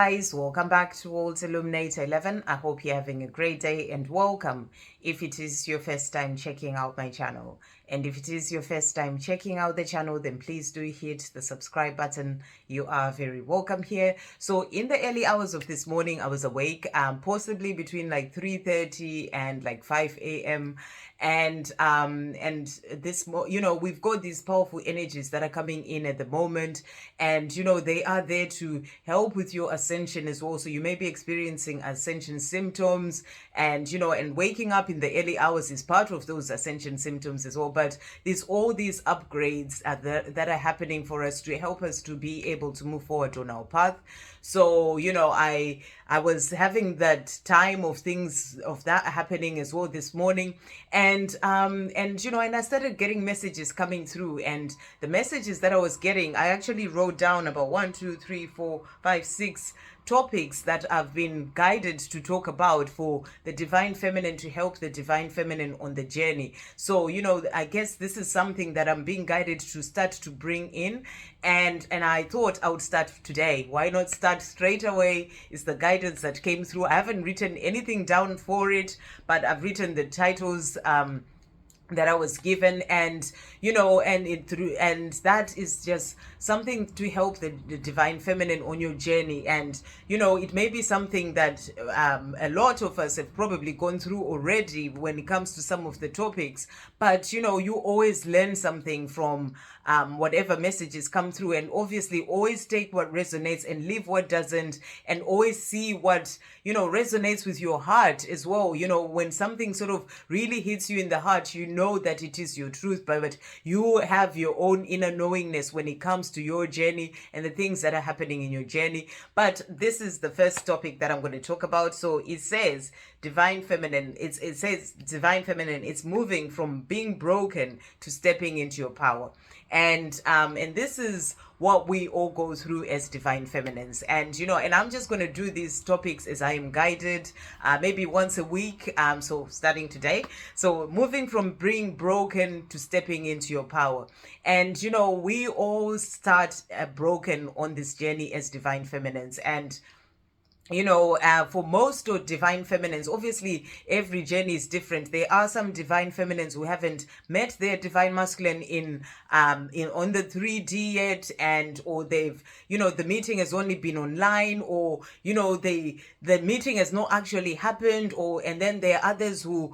Guys, welcome back to World Illuminator 11. I hope you're having a great day and welcome if it is your first time checking out my channel. And if it is your first time checking out the channel, then please do hit the subscribe button. You are very welcome here. So in the early hours of this morning, I was awake, possibly between like 3:30 and like 5 a.m. And this, we've got these powerful energies that are coming in at the moment, and they are there to help with your ascension as well. So you may be experiencing ascension symptoms, and waking up in the early hours is part of those ascension symptoms as well. But there's all these upgrades that are happening for us to help us to be able to move forward on our path. So I was having that time of things of that happening as well this morning, and I started getting messages coming through, and the messages that I was getting, I actually wrote down about 1, 2, 3, 4, 5, 6 topics that I've been guided to talk about for the divine feminine, to help the divine feminine on the journey. So I guess this is something that I'm being guided to start to bring in, and I thought I would start today. Why not start straight away? It's the guidance that came through. I haven't written anything down for it, but I've written the titles that I was given, and that is just something to help the divine feminine on your journey. And it may be something that a lot of us have probably gone through already when it comes to some of the topics, but you always learn something from whatever messages come through, and obviously always take what resonates and leave what doesn't, and always see what resonates with your heart as well. When something sort of really hits you in the heart, know that it is your truth, but you have your own inner knowingness when it comes to your journey and the things that are happening in your journey. But this is the first topic that I'm going to talk about. So it says divine feminine. It says divine feminine. It's moving from being broken to stepping into your power, and this is what we all go through as divine feminines. And I'm just going to do these topics as I am guided, maybe once a week, so starting today. So moving from being broken to stepping into your power. And we all start broken on this journey as divine feminines. And for most of divine feminines, obviously every journey is different. There are some divine feminines who haven't met their divine masculine in on the 3D yet, or they've the meeting has only been online, or the meeting has not actually happened, and then there are others who've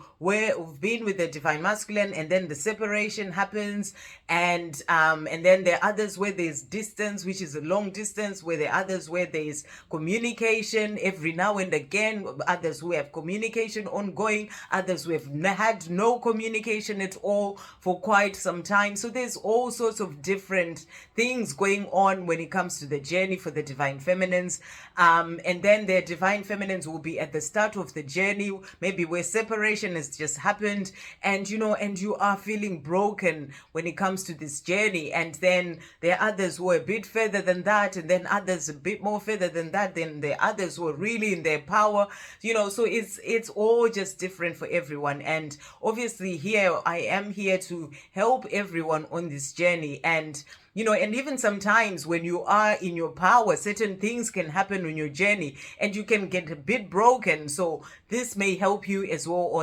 been with the divine masculine, and then the separation happens, and then there are others where there's distance, which is a long distance, where there are others where there's communication every now and again, others who have communication ongoing, others who have had no communication at all for quite some time. So there's all sorts of different things going on when it comes to the journey for the divine feminines, and then their divine feminines will be at the start of the journey, maybe where separation has just happened, and you are feeling broken when it comes to this journey. And then there are others who are a bit further than that, and then others a bit more further than that, then there are others who are really in their power, so it's all just different for everyone. And obviously here I am here to help everyone on this journey. And and even sometimes when you are in your power, certain things can happen on your journey and you can get a bit broken. So this may help you as well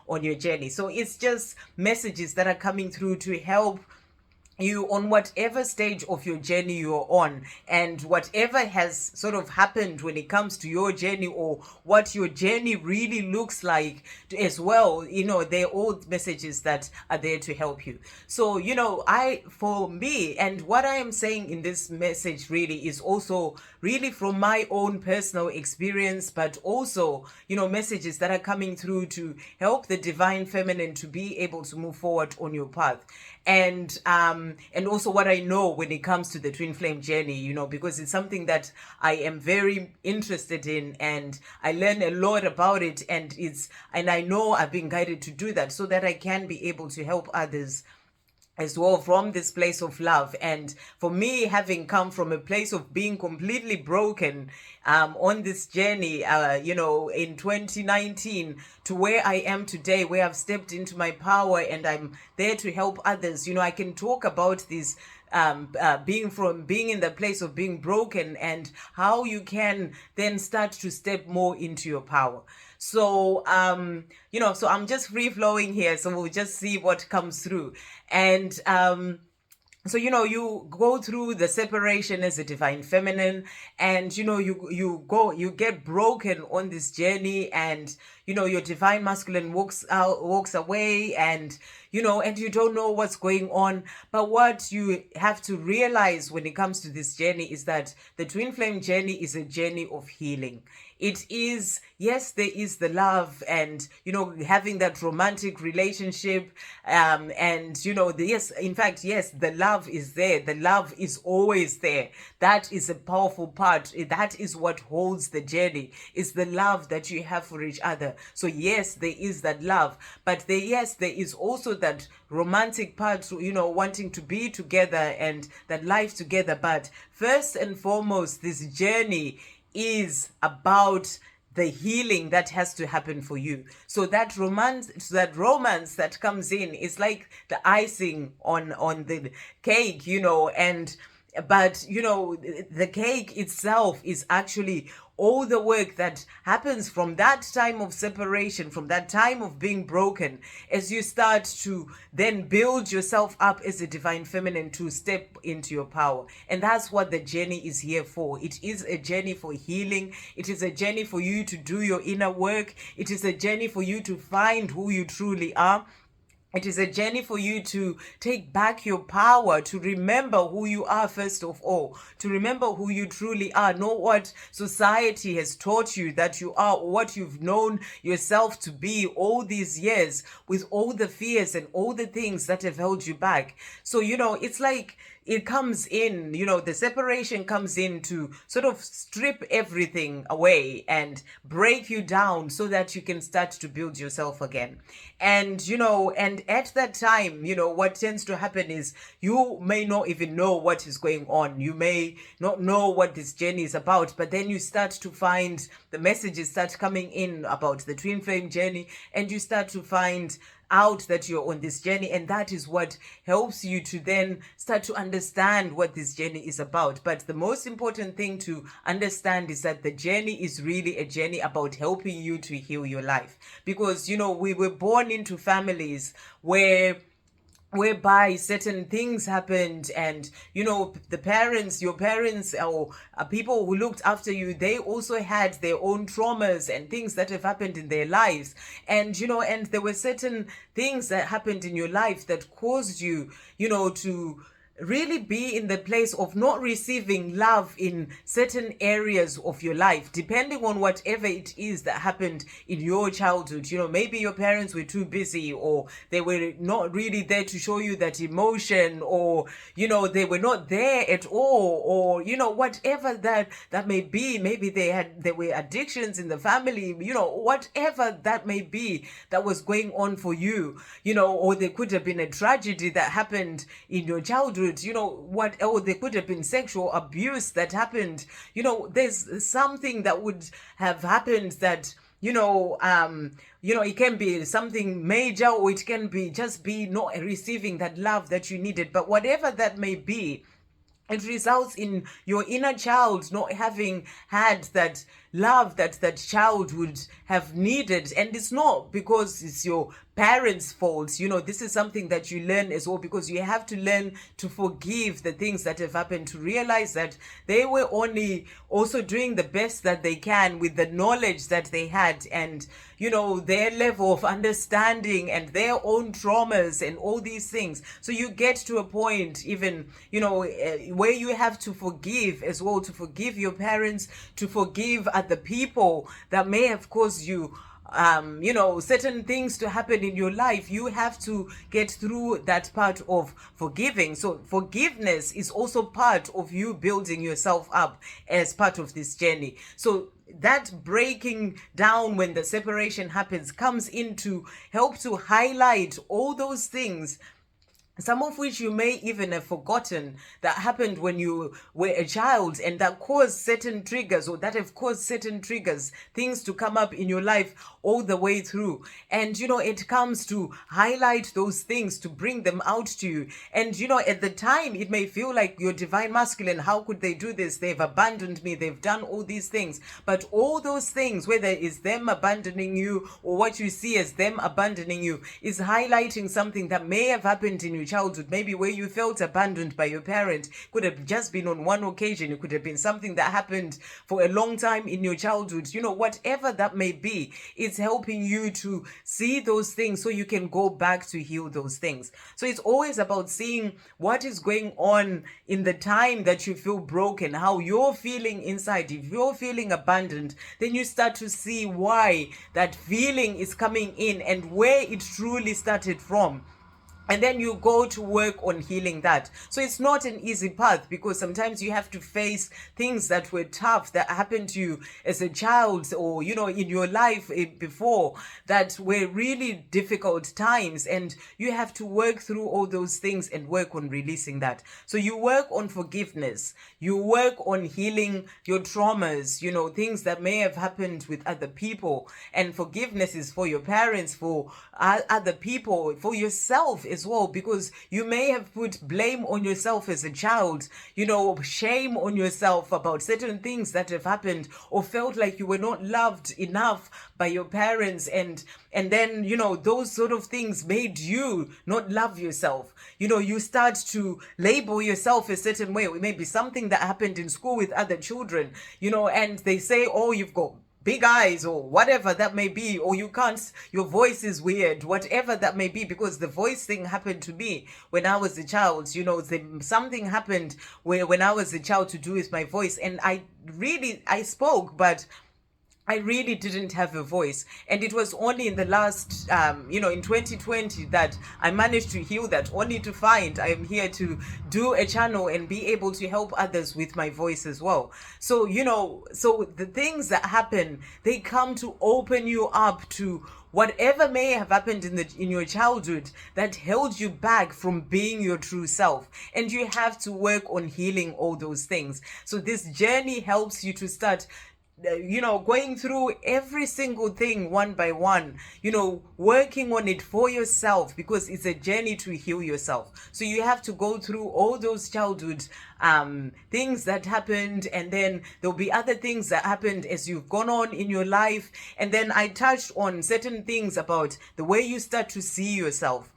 on your journey. So it's just messages that are coming through to help you on whatever stage of your journey you're on, and whatever has sort of happened when it comes to your journey, or what your journey really looks like as well. They're all messages that are there to help you. So for me, and what I am saying in this message really is also really from my own personal experience, but also messages that are coming through to help the divine feminine to be able to move forward on your path. And also what I know when it comes to the twin flame journey, because it's something that I am very interested in, and I learn a lot about it, and I know I've been guided to do that so that I can be able to help others as well from this place of love. And for me, having come from a place of being completely broken on this journey, in 2019 to where I am today, where I've stepped into my power and I'm there to help others, I can talk about these being in the place of being broken, and how you can then start to step more into your power. So so I'm just free flowing here, so we'll just see what comes through. And so you go through the separation as a divine feminine, and you get broken on this journey, and your divine masculine walks away, and and you don't know what's going on. But what you have to realize when it comes to this journey is that the twin flame journey is a journey of healing. It is, yes, there is the love, and having that romantic relationship, and yes, in fact, yes, the love is there. The love is always there. That is a powerful part. That is what holds the journey, is the love that you have for each other. So yes, there is that love, but there is also that romantic part, wanting to be together and that life together. But first and foremost, this journey is about the healing that has to happen for you. So that romance that comes in is like the icing on the cake, and but the cake itself is actually all the work that happens from that time of separation, from that time of being broken, as you start to then build yourself up as a divine feminine to step into your power. And that's what the journey is here for. It is a journey for healing. It is a journey for you to do your inner work. It is a journey for you to find who you truly are. It is a journey for you to take back your power, to remember who you are first of all, to remember who you truly are, not what society has taught you that you are, or what you've known yourself to be all these years, with all the fears and all the things that have held you back. So, it's like it comes in, the separation comes in to sort of strip everything away and break you down so that you can start to build yourself again. And, and at that time, what tends to happen is you may not even know what is going on. You may not know what this journey is about, but then you start to find the messages start coming in about the twin flame journey, and you start to find out that you're on this journey, and that is what helps you to then start to understand what this journey is about. But the most important thing to understand is that the journey is really a journey about helping you to heal your life, because we were born into families whereby certain things happened, and your parents, or people who looked after you, they also had their own traumas and things that have happened in their lives. And and there were certain things that happened in your life that caused you to really be in the place of not receiving love in certain areas of your life, depending on whatever it is that happened in your childhood. Maybe your parents were too busy, or they were not really there to show you that emotion, or they were not there at all, or whatever that may be. Maybe there were addictions in the family, whatever that may be that was going on for you, or there could have been a tragedy that happened in your childhood, or there could have been sexual abuse that happened. There's something that would have happened that it can be something major, or it can be just be not receiving that love that you needed. But whatever that may be, it results in your inner child not having had that love that child would have needed. And it's not because it's your parents' fault. This is something that you learn as well, because you have to learn to forgive the things that have happened, to realize that they were only also doing the best that they can with the knowledge that they had, and their level of understanding and their own traumas and all these things. So you get to a point, even where you have to forgive as well, to forgive your parents, to forgive other people that may have caused you certain things to happen in your life. You have to get through that part of forgiving. So forgiveness is also part of you building yourself up as part of this journey. So that breaking down when the separation happens comes in to help to highlight all those things some of which you may even have forgotten that happened when you were a child, and that caused certain triggers, or that have caused certain triggers, things to come up in your life all the way through. And it comes to highlight those things, to bring them out to you. And at the time it may feel like your divine masculine, how could they do this? They've abandoned me, they've done all these things. But all those things, whether it's them abandoning you or what you see as them abandoning you, is highlighting something that may have happened in your childhood, maybe where you felt abandoned by your parent. Could have just been on one occasion, it could have been something that happened for a long time in your childhood. Whatever that may be, it's helping you to see those things so you can go back to heal those things. So it's always about seeing what is going on in the time that you feel broken, how you're feeling inside. If you're feeling abandoned, then you start to see why that feeling is coming in and where it truly started from. And then you go to work on healing that. So it's not an easy path, because sometimes you have to face things that were tough, that happened to you as a child, or in your life before, that were really difficult times, and you have to work through all those things and work on releasing that. So you work on forgiveness, you work on healing your traumas, things that may have happened with other people. And forgiveness is for your parents, for other people, for yourself as well, because you may have put blame on yourself as a child, shame on yourself about certain things that have happened, or felt like you were not loved enough by your parents, and then those sort of things made you not love yourself. You start to label yourself a certain way. It may be something that happened in school with other children, and they say, oh, you've got big eyes, or whatever that may be, or you can't, your voice is weird, whatever that may be. Because the voice thing happened to me when I was a child. Something happened when I was a child to do with my voice, and I spoke, but I really didn't have a voice. And it was only in the last, in 2020 that I managed to heal that, only to find I am here to do a channel and be able to help others with my voice as well. So, so the things that happen, they come to open you up to whatever may have happened in your childhood that held you back from being your true self. And you have to work on healing all those things. So this journey helps you to start going through every single thing one by one, working on it for yourself, because it's a journey to heal yourself. So you have to go through all those childhood things that happened, and then there'll be other things that happened as you've gone on in your life. And then I touched on certain things about the way you start to see yourself.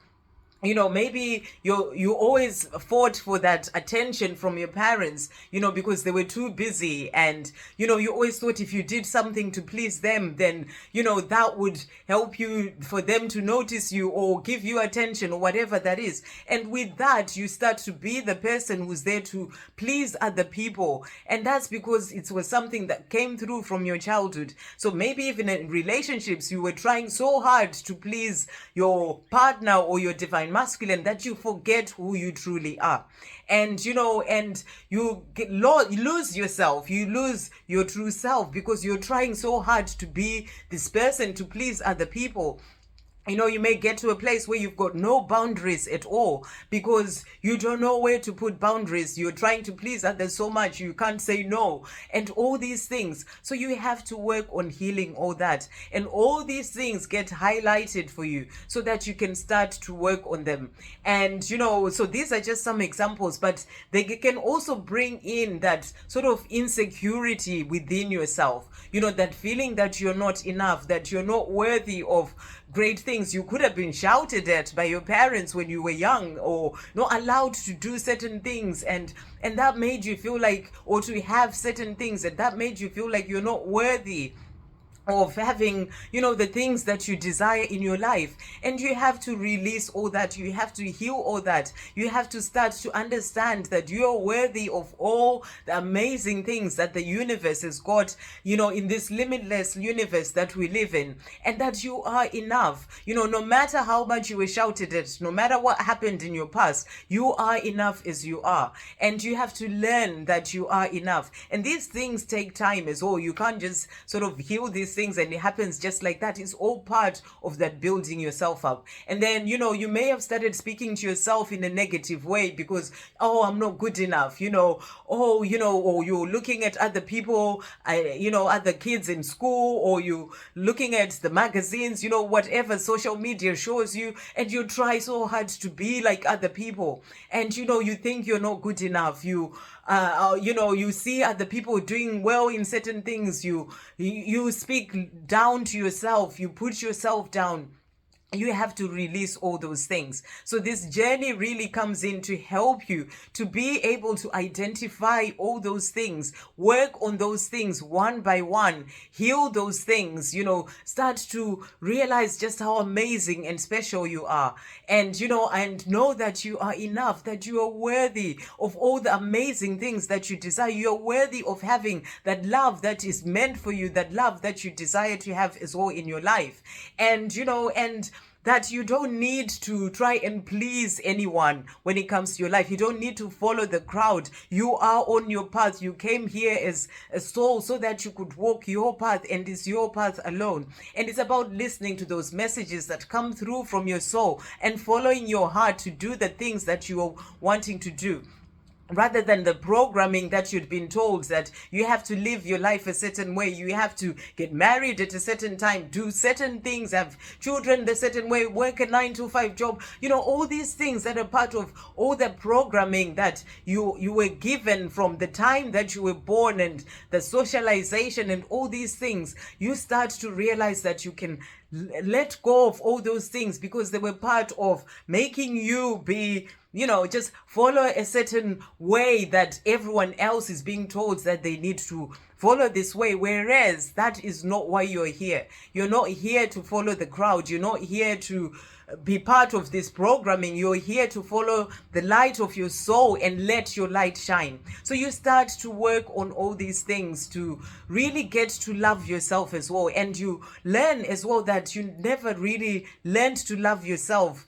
Maybe you always fought for that attention from your parents, because they were too busy, and you always thought if you did something to please them, then that would help you, for them to notice you or give you attention, or whatever that is. And with that, you start to be the person who's there to please other people, and that's because it was something that came through from your childhood. So maybe even in relationships, you were trying so hard to please your partner or your divine masculine that you forget who you truly are. And and you lose yourself, you lose your true self, because you're trying so hard to be this person to please other people. You may get to a place where you've got no boundaries at all, because you don't know where to put boundaries. You're trying to please others so much, you can't say no, and all these things. So you have to work on healing all that. And all these things get highlighted for you so that you can start to work on them. And, so these are just some examples, but they can also bring in that sort of insecurity within yourself. That feeling that you're not enough, that you're not worthy of great things. You could have been shouted at by your parents when you were young, or not allowed to do certain things, and that made you feel like, or to have certain things, and that made you feel like you're not worthy of having the things that you desire in your life. And you have to release all that, you have to heal all that, you have to start to understand that you're worthy of all the amazing things that the universe has got, in this limitless universe that we live in, and that you are enough. No matter how much you were shouted at, no matter what happened in your past, you are enough as you are, and you have to learn that you are enough. And these things take time as well. You can't just sort of heal these things things and it happens just like that. It's all part of that building yourself up. And then, you may have started speaking to yourself in a negative way because, oh, I'm not good enough, or you're looking at other people, other kids in school, or you looking at the magazines, whatever social media shows you, and you try so hard to be like other people, and you think you're not good enough. You see other people doing well in certain things. You speak down to yourself. You put yourself down. You have to release all those things. So this journey really comes in to help you to be able to identify all those things, work on those things one by one, heal those things, start to realize just how amazing and special you are. And, and know that you are enough, that you are worthy of all the amazing things that you desire. You are worthy of having that love that is meant for you, that love that you desire to have as well in your life. And, and that you don't need to try and please anyone when it comes to your life. You don't need to follow the crowd. You are on your path. You came here as a soul so that you could walk your path, and it's your path alone. And it's about listening to those messages that come through from your soul and following your heart to do the things that you are wanting to do, rather than the programming that you'd been told that you have to live your life a certain way, you have to get married at a certain time, do certain things, have children the certain way, work a 9 to 5 job, all these things that are part of all the programming that you were given from the time that you were born, and the socialization and all these things. You start to realize that you can let go of all those things because they were part of making you be, just follow a certain way that everyone else is being told that they need to follow this way, whereas that is not why you're here. You're not here to follow the crowd. You're not here to be part of this programming. You're here to follow the light of your soul and let your light shine. So you start to work on all these things to really get to love yourself as well. And you learn as well that you never really learned to love yourself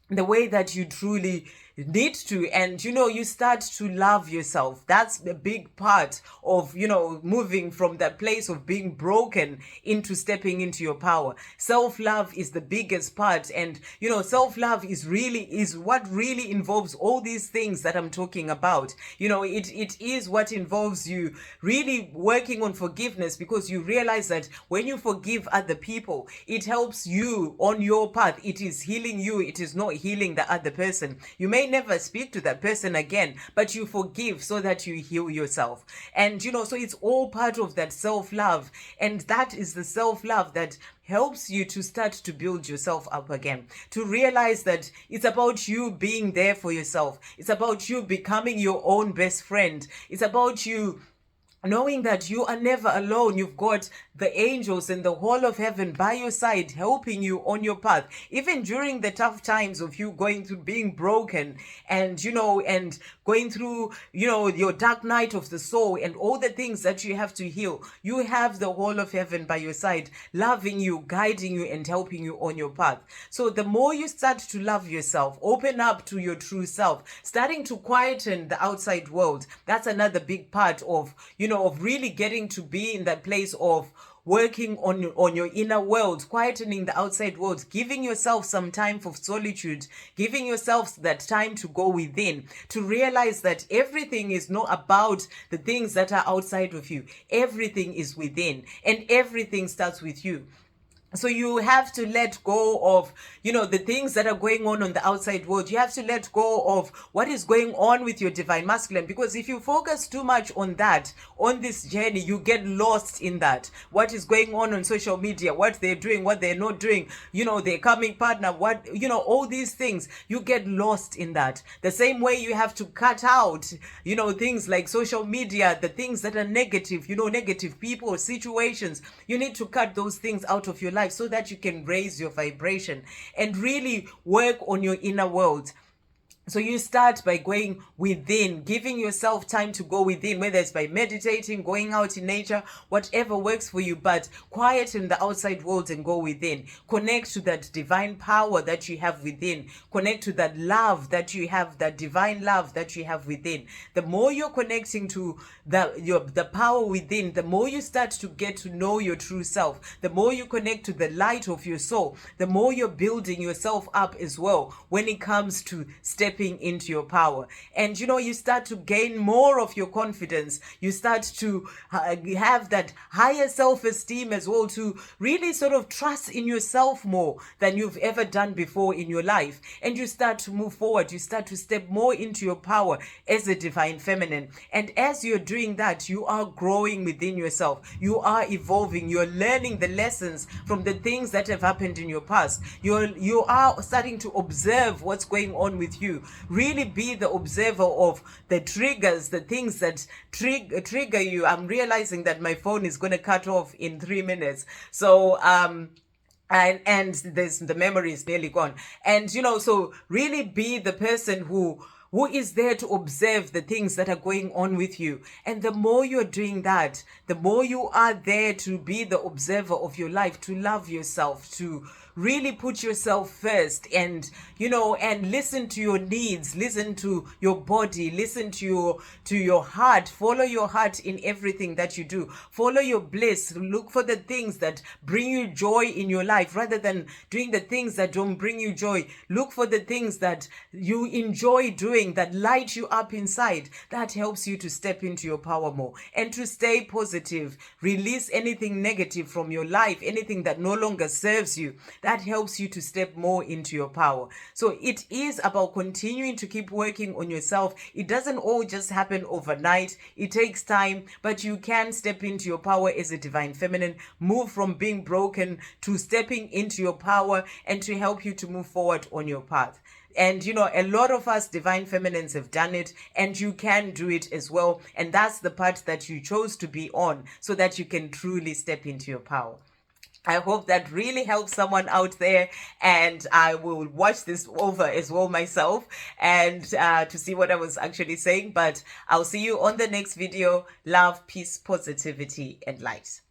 the way that you truly need to. And you start to love yourself. That's the big part of moving from that place of being broken into stepping into your power. Self-love is the biggest part, and self-love is what really involves all these things that I'm talking about. It is what involves you really working on forgiveness, because you realize that when you forgive other people, it helps you on your path. It is healing you. It is not healing the other person. You may never speak to that person again, but you forgive so that you heal yourself. And so it's all part of that self-love, and that is the self-love that helps you to start to build yourself up again, to realize that it's about you being there for yourself. It's about you becoming your own best friend. It's about you knowing that you are never alone. You've got the angels and the whole of heaven by your side, helping you on your path, even during the tough times of you going through being broken, and and going through your dark night of the soul and all the things that you have to heal. You have the whole of heaven by your side, loving you, guiding you, and helping you on your path. So the more you start to love yourself, open up to your true self, starting to quieten the outside world. That's another big part of of really getting to be in that place of working on your inner world, quietening the outside world, giving yourself some time for solitude, giving yourself that time to go within, to realize that everything is not about the things that are outside of you. Everything is within, and everything starts with you. So you have to let go of, the things that are going on the outside world. You have to let go of what is going on with your divine masculine, because if you focus too much on that, on this journey, you get lost in that. What is going on social media, what they're doing, what they're not doing, their coming partner, all these things, you get lost in that. The same way you have to cut out, things like social media, the things that are negative, negative people, situations. You need to cut those things out of your life so that you can raise your vibration and really work on your inner world. So you start by going within, giving yourself time to go within, whether it's by meditating, going out in nature, whatever works for you, but quiet in the outside world and go within. Connect to that divine power that you have within. Connect to that love that you have, that divine love that you have within. The more you're connecting to the power within, the more you start to get to know your true self. The more you connect to the light of your soul, the more you're building yourself up as well when it comes to stepping into your power. And you start to gain more of your confidence. You start to have that higher self-esteem as well, to really sort of trust in yourself more than you've ever done before in your life. And you start to move forward. You start to step more into your power as a divine feminine. And as you're doing that, you are growing within yourself. You are evolving. You're learning the lessons from the things that have happened in your past. You are starting to observe what's going on with you. Really be the observer of the triggers, the things that trigger you. I'm realizing that my phone is going to cut off in 3 minutes. So, and the memory is nearly gone. And, so really be the person who is there to observe the things that are going on with you. And the more you're doing that, the more you are there to be the observer of your life, to love yourself, to really put yourself first, and and listen to your needs, listen to your body, listen to your heart. Follow your heart in everything that you do. Follow your bliss. Look for the things that bring you joy in your life rather than doing the things that don't bring you joy. Look for the things that you enjoy doing, that light you up inside. That helps you to step into your power more and to stay positive. Release anything negative from your life, anything that no longer serves you. That helps you to step more into your power. So it is about continuing to keep working on yourself. It doesn't all just happen overnight. It takes time, but you can step into your power as a divine feminine, move from being broken to stepping into your power, and to help you to move forward on your path. And a lot of us divine feminines have done it, and you can do it as well. And that's the part that you chose to be on, so that you can truly step into your power. I hope that really helps someone out there, and I will watch this over as well myself and to see what I was actually saying. But I'll see you on the next video. Love, peace, positivity, and light.